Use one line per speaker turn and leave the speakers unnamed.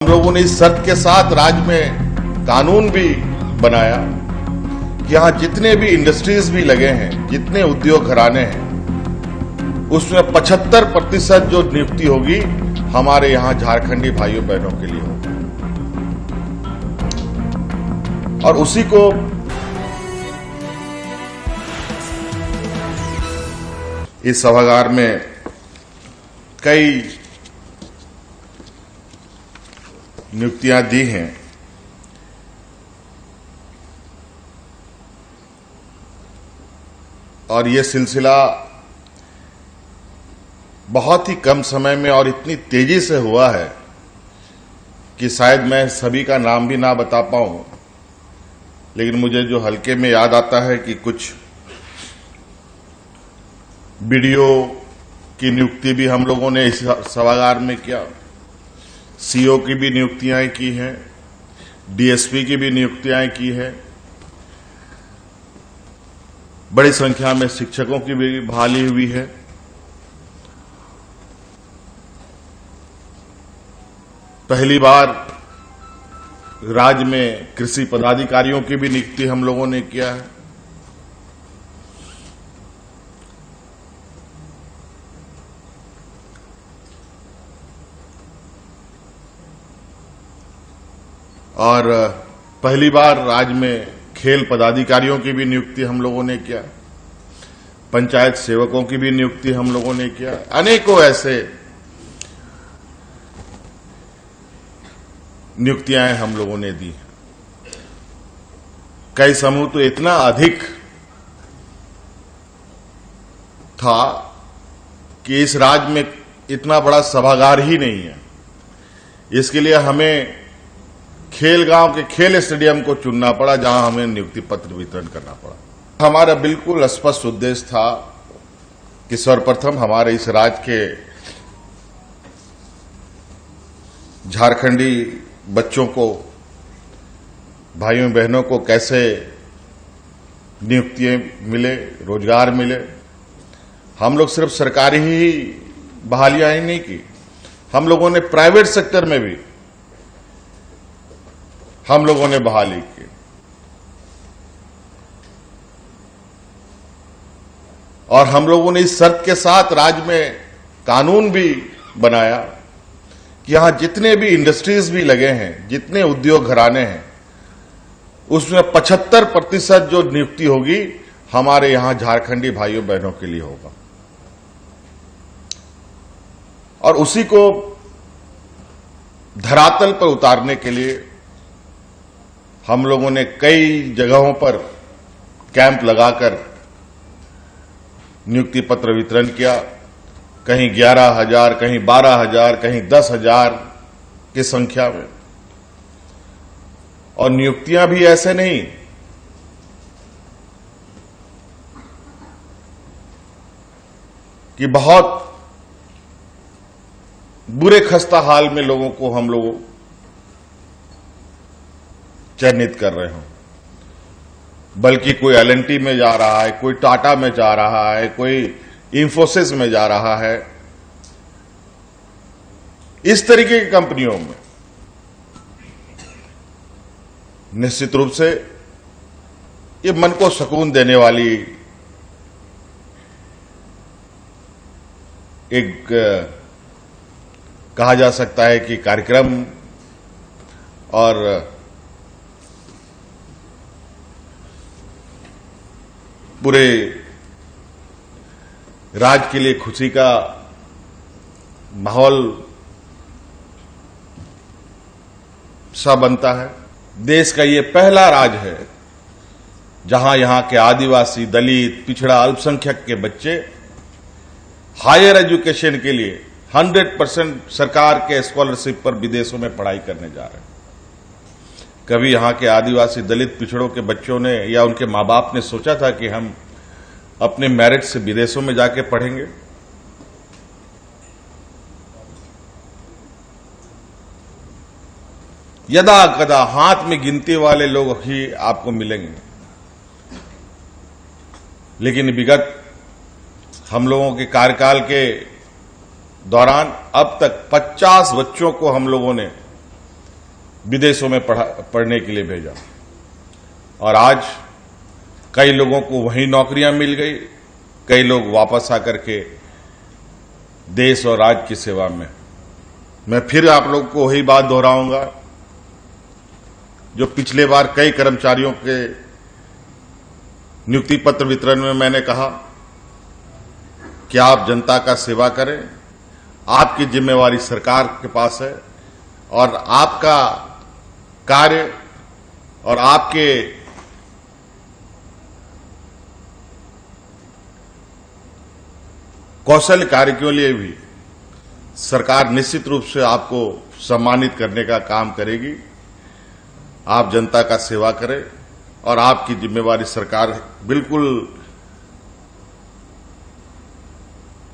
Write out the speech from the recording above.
हम लोगों ने इस शर्त के साथ राज्य में कानून भी बनाया कि यहां जितने भी इंडस्ट्रीज भी लगे हैं, जितने उद्योग घराने हैं, उसमें 75% जो नियुक्ति होगी हमारे यहां झारखंडी भाइयों बहनों के लिए होगी। और उसी को इस सभागार में कई नियुक्तियां दी हैं। और ये सिलसिला बहुत ही कम समय में और इतनी तेजी से हुआ है कि शायद मैं सभी का नाम भी ना बता पाऊं, लेकिन मुझे जो हल्के में याद आता है कि कुछ बीडीओ की नियुक्ति भी हम लोगों ने इस सभागार में किया, सीओ की भी नियुक्तियां की हैं, डीएसपी की भी नियुक्तियां की है, बड़ी संख्या में शिक्षकों की भी बहाली हुई है। पहली बार राज्य में कृषि पदाधिकारियों की भी नियुक्ति हम लोगों ने किया है। और पहली बार राज्य में खेल पदाधिकारियों की भी नियुक्ति हम लोगों ने किया, पंचायत सेवकों की भी नियुक्ति हम लोगों ने किया, अनेकों ऐसे नियुक्तियां हम लोगों ने दी। कई समूह तो इतना अधिक था कि इस राज्य में इतना बड़ा सभागार ही नहीं है। इसके लिए हमें खेलगांव के खेल स्टेडियम को चुनना पड़ा, जहां हमें नियुक्ति पत्र वितरण करना पड़ा। हमारा बिल्कुल स्पष्ट उद्देश्य था कि सर्वप्रथम हमारे इस राज्य के झारखंडी बच्चों को, भाइयों बहनों को कैसे नियुक्तियां मिले, रोजगार मिले। हम लोग सिर्फ सरकारी ही बहालियां ही नहीं की, हम लोगों ने प्राइवेट सेक्टर में भी हम लोगों ने बहाली की। और हम लोगों ने इस शर्त के साथ राज्य में कानून भी बनाया कि यहां जितने भी इंडस्ट्रीज भी लगे हैं, जितने उद्योग घराने हैं, उसमें 75% जो नियुक्ति होगी हमारे यहां झारखंडी भाइयों बहनों के लिए होगा। और उसी को धरातल पर उतारने के लिए हम लोगों ने कई जगहों पर कैंप लगाकर नियुक्ति पत्र वितरण किया। कहीं 11,000, कहीं 12,000, कहीं 10,000 की संख्या में। और नियुक्तियां भी ऐसे नहीं कि बहुत बुरे खस्ता हाल में लोगों को हम लोग चयनित कर रहे हो, बल्कि कोई एलएनटी में जा रहा है, कोई टाटा में जा रहा है, कोई इंफोसिस में जा रहा है। इस तरीके की कंपनियों में निश्चित रूप से ये मन को सुकून देने वाली एक कहा जा सकता है कि कार्यक्रम और पूरे राज्य के लिए खुशी का माहौल सा बनता है। देश का ये पहला राज्य है जहां यहां के आदिवासी, दलित, पिछड़ा, अल्पसंख्यक के बच्चे हायर एजुकेशन के लिए 100% सरकार के स्कॉलरशिप पर विदेशों में पढ़ाई करने जा रहे हैं। कभी यहां के आदिवासी, दलित, पिछड़ों के बच्चों ने या उनके मां बाप ने सोचा था कि हम अपने मेरिट से विदेशों में जाके पढ़ेंगे? यदा कदा हाथ में गिनती वाले लोग ही आपको मिलेंगे। लेकिन विगत हम लोगों के कार्यकाल के दौरान अब तक 50 बच्चों को हम लोगों ने विदेशों में पढ़ने के लिए भेजा और आज कई लोगों को वहीं नौकरियां मिल गई, कई लोग वापस आकर के देश और राज्य की सेवा में। मैं फिर आप लोग को वही बात दोहराऊंगा जो पिछले बार कई कर्मचारियों के नियुक्ति पत्र वितरण में मैंने कहा कि आप जनता का सेवा करें, आपकी जिम्मेवारी सरकार के पास है और आपका कार्य और आपके कौशल कार्य के लिए भी सरकार निश्चित रूप से आपको सम्मानित करने का काम करेगी। आप जनता का सेवा करें और आपकी जिम्मेवारी सरकार बिल्कुल